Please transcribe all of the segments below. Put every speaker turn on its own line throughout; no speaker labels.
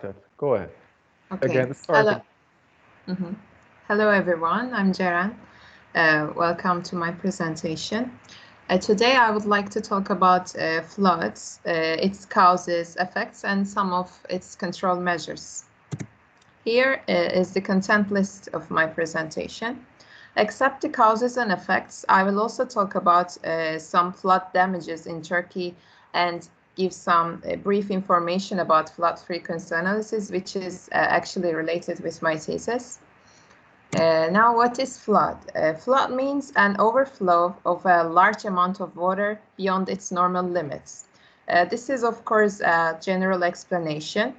Ted. Go ahead.
Okay.
Again,
Hello.
starting.
Mhm. Hello, everyone. I'm Jaren. Welcome to my presentation. Today, I would like to talk about floods, its causes, effects, and some of its control measures. Here is the content list of my presentation. Except the causes and effects, I will also talk about some flood damages in Turkey and give some brief information about flood frequency analysis, which is actually related with my thesis. Now, what is flood? Flood means an overflow of a large amount of water beyond its normal limits. This is, of course, a general explanation.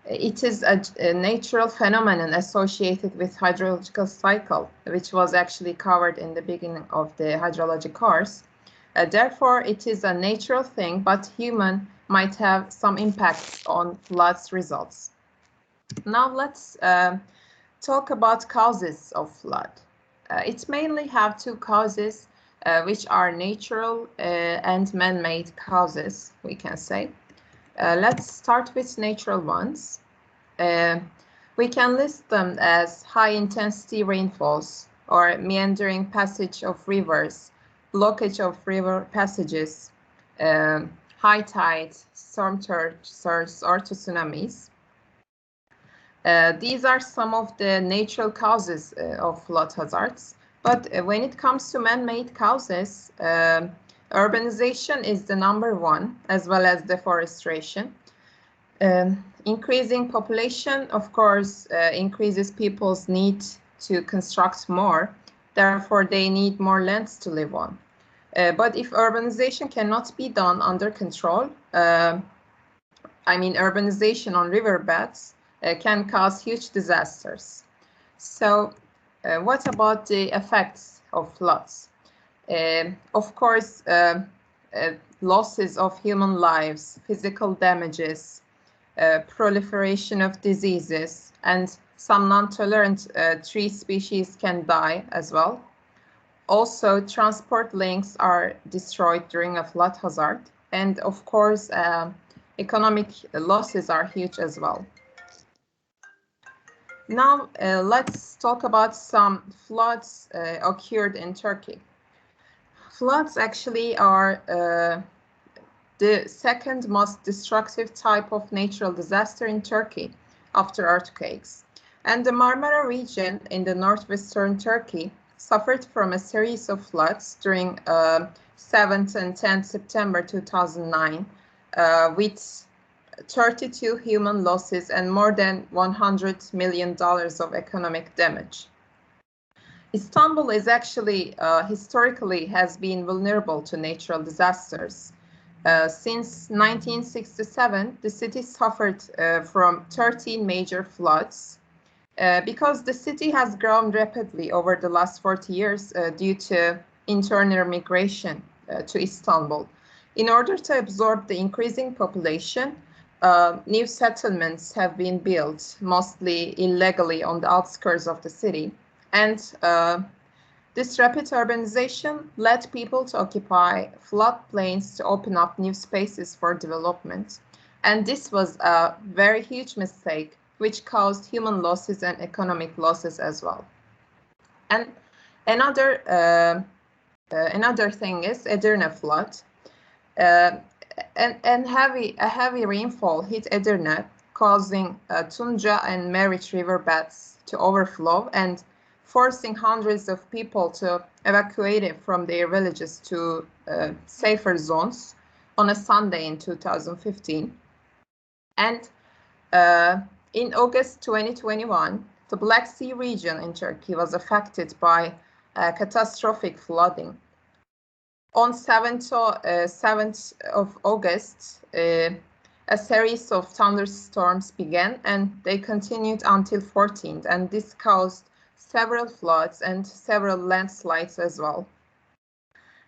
It is a natural phenomenon associated with hydrological cycle, which was actually covered in the beginning of the hydrology course. Therefore, it is a natural thing, but human might have some impacts on floods results. Now let's talk about causes of flood. It mainly have two causes, which are natural and man-made causes, we can say. Let's start with natural ones. Uh, we can list them as high-intensity rainfalls or meandering passage of rivers, blockage of river passages, high tides, storm surge, or tsunamis. These are some of the natural causes of flood hazards. But when it comes to man-made causes, urbanization is the number one, as well as deforestation. Increasing population, of course, increases people's need to construct more. Therefore, they need more lands to live on. But if urbanization cannot be done under control, urbanization on riverbeds can cause huge disasters. So, what about the effects of floods? Of course, losses of human lives, physical damages, proliferation of diseases, and some non-tolerant tree species can die as well. Also, transport links are destroyed during a flood hazard. And of course, economic losses are huge as well. Now, let's talk about some floods occurred in Turkey. Floods actually are the second most destructive type of natural disaster in Turkey after earthquakes. And the Marmara region in the northwestern Turkey suffered from a series of floods during 7th and 10th September 2009, with 32 human losses and more than $100 million of economic damage. Istanbul is actually historically has been vulnerable to natural disasters. Since 1967, the city suffered from 13 major floods. Because the city has grown rapidly over the last 40 years due to internal migration to Istanbul. In order to absorb the increasing population, new settlements have been built, mostly illegally on the outskirts of the city. And this rapid urbanization led people to occupy floodplains to open up new spaces for development. And this was a very huge mistake, which caused human losses and economic losses as well. And another thing is Edirne flood. And a heavy rainfall hit Edirne, causing Tunca and Meriç riverbeds to overflow and forcing hundreds of people to evacuate from their villages to safer zones on a Sunday in 2015. And in August 2021, the Black Sea region in Turkey was affected by catastrophic flooding. On 7th of August, a series of thunderstorms began, and they continued until 14th, and this caused several floods and several landslides as well.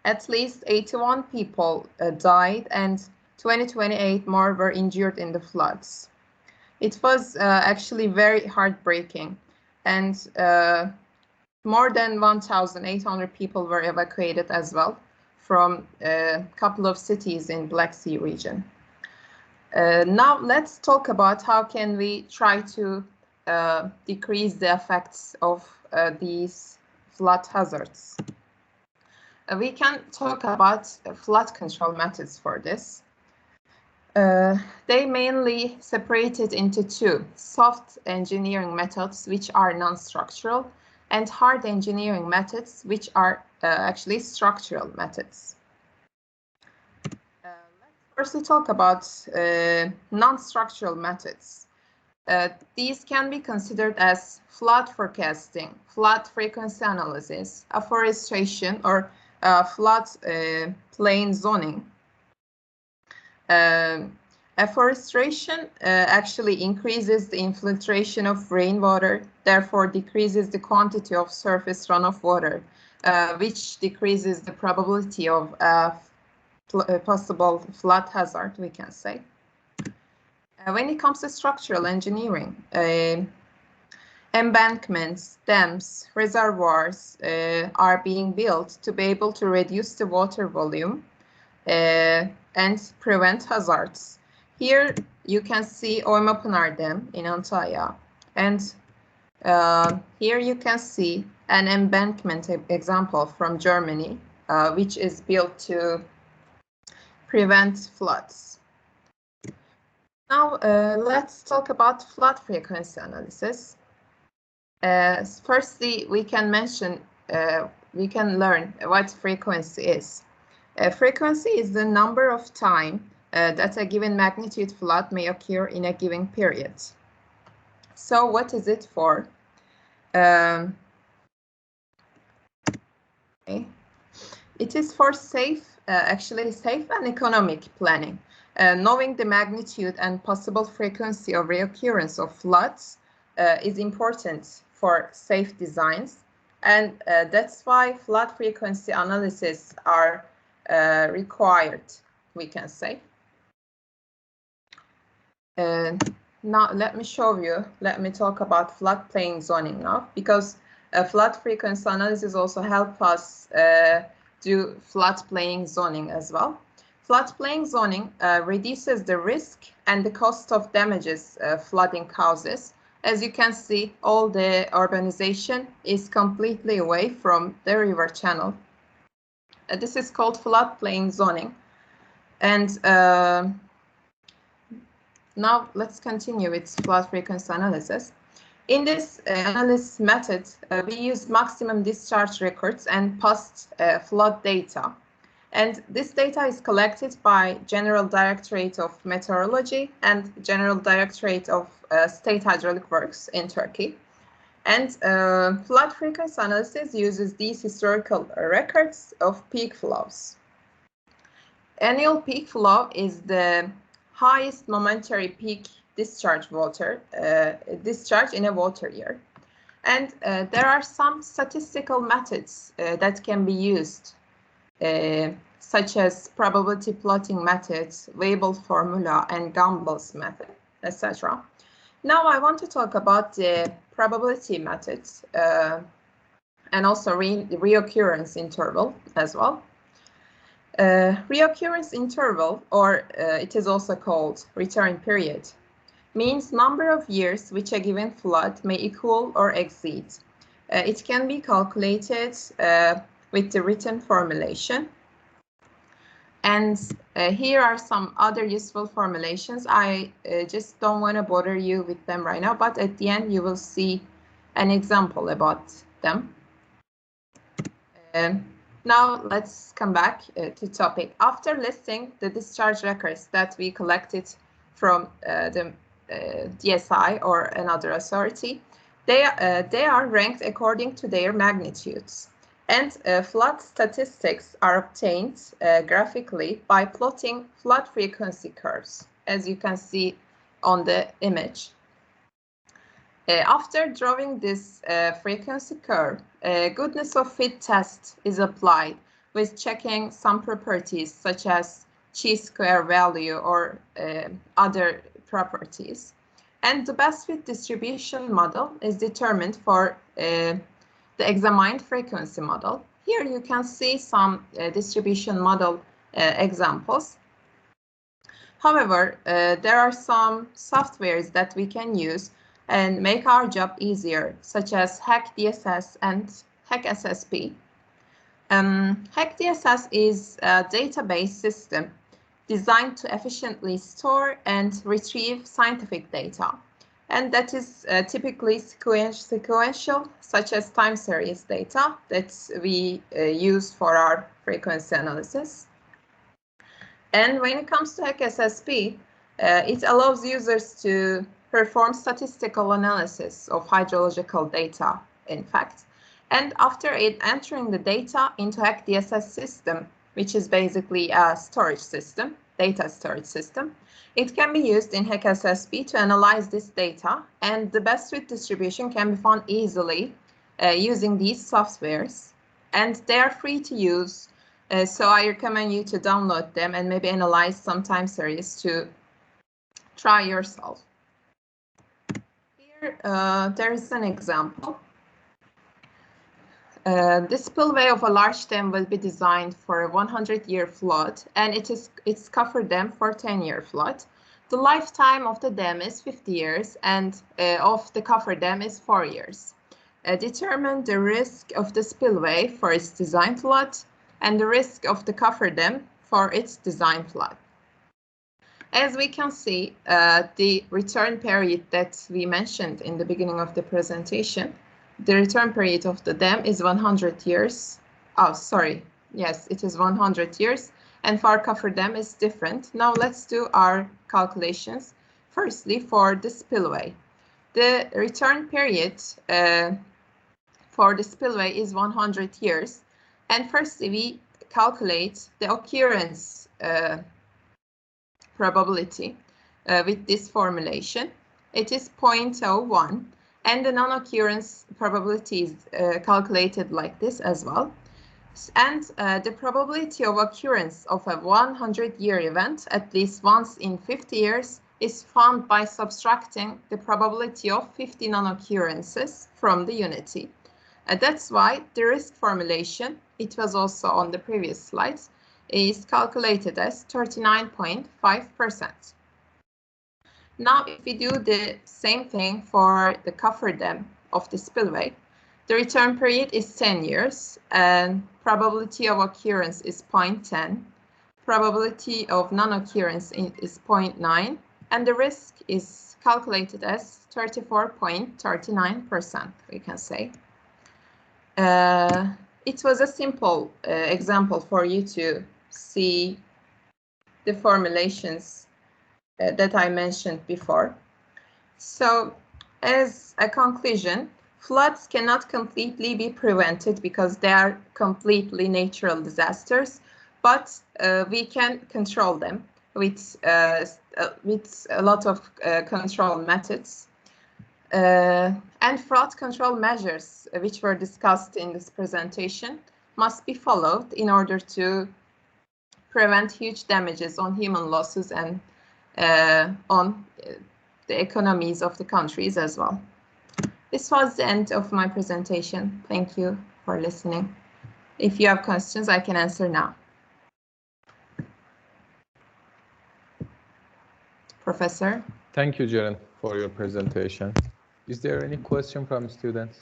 At least 81 people died, and 28 more were injured in the floods. It was actually very heartbreaking, and more than 1,800 people were evacuated as well from a couple of cities in Black Sea region. Now let's talk about how can we try to decrease the effects of these flood hazards. We can talk about flood control methods for this. They mainly separated into two: soft engineering methods, which are non-structural, and hard engineering methods, which are actually structural methods. Let's firstly talk about non-structural methods. These can be considered as flood forecasting, flood frequency analysis, afforestation, or flood plain zoning. Afforestation actually increases the infiltration of rainwater, therefore decreases the quantity of surface runoff water, which decreases the probability of possible flood hazard, we can say. When it comes to structural engineering, embankments, dams, reservoirs are being built to be able to reduce the water volume and prevent hazards. Here you can see Oymapınar Dam in Antalya, and here you can see an embankment example from Germany, which is built to prevent floods. Now let's talk about flood frequency analysis. Firstly, we can learn what frequency is. Frequency is the number of time that a given magnitude flood may occur in a given period. So what is it for? Okay. It is for safe and economic planning. Knowing the magnitude and possible frequency of reoccurrence of floods is important for safe designs, and that's why flood frequency analysis are required, we can say. Now let me talk about floodplain zoning now, because flood frequency analysis also help us do floodplain zoning as well. Floodplain zoning reduces the risk and the cost of damages flooding causes. As you can see, all the urbanization is completely away from the river channel. This is called floodplain zoning. And now let's continue with flood frequency analysis. In this analysis method, we use maximum discharge records and past flood data. And this data is collected by General Directorate of Meteorology and General Directorate of State Hydraulic Works in Turkey. And flood frequency analysis uses these historical records of peak flows. Annual peak flow is the highest momentary peak discharge in a water year. And there are some statistical methods that can be used, such as probability plotting methods, Weibull formula, and Gumbel's method, etc. Now I want to talk about the probability methods and also reoccurrence interval as well. Reoccurrence interval, or it is also called return period, means number of years which a given flood may equal or exceed. It can be calculated with the written formulation. And here are some other useful formulations. I just don't want to bother you with them right now, but at the end you will see an example about them. Now let's come back to topic. After listing the discharge records that we collected from the DSI or another authority, they are ranked according to their magnitudes. And flood statistics are obtained graphically by plotting flood frequency curves, as you can see on the image. After drawing this frequency curve, a goodness of fit test is applied with checking some properties such as chi-square value or other properties. And the best fit distribution model is determined for the examined frequency model. Here you can see some distribution model examples. However, there are some softwares that we can use and make our job easier, such as HackDSS and HackSSP. HackDSS is a database system designed to efficiently store and retrieve scientific data. And that is typically sequential, such as time series data that we use for our frequency analysis. And when it comes to HackSSP, it allows users to perform statistical analysis of hydrological data, in fact. And after entering the data into HackDSS system, which is basically a storage system, data storage system, it can be used in HackSSP to analyze this data, and the best fit distribution can be found easily using these softwares. And they are free to use, so I recommend you to download them and maybe analyze some time series to try yourself. Here, there is an example. The spillway of a large dam will be designed for a 100-year flood, and it's covered dam for 10-year flood. The lifetime of the dam is 50 years, and of the cover dam is 4 years. Determine the risk of the spillway for its design flood and the risk of the cover dam for its design flood. As we can see, the return period that we mentioned in the beginning of the presentation, the return period of the dam is 100 years. Oh, sorry. Yes, it is 100 years. And for cover dam is different. Now let's do our calculations. Firstly, for the spillway. The return period for the spillway is 100 years. And firstly, we calculate the occurrence probability with this formulation. It is 0.01. And the non-occurrence probability is calculated like this as well. And the probability of occurrence of a 100-year event, at least once in 50 years, is found by subtracting the probability of 50 non-occurrences from the unity. That's why the risk formulation, it was also on the previous slides, is calculated as 39.5%. Now, if we do the same thing for the cover dam of the spillway, the return period is 10 years, and probability of occurrence is 0.10, probability of non-occurrence is 0.9, and the risk is calculated as 34.39%, we can say. It was a simple example for you to see the formulations that I mentioned before. So, as a conclusion, floods cannot completely be prevented because they are completely natural disasters, but we can control them with a lot of control methods. And fraud control measures, which were discussed in this presentation, must be followed in order to prevent huge damages on human losses and on the economies of the countries as well. This was the end of my presentation. Thank you for listening. If you have questions, I can answer now. Professor?
Thank you, Ceren, for your presentation. Is there any question from students?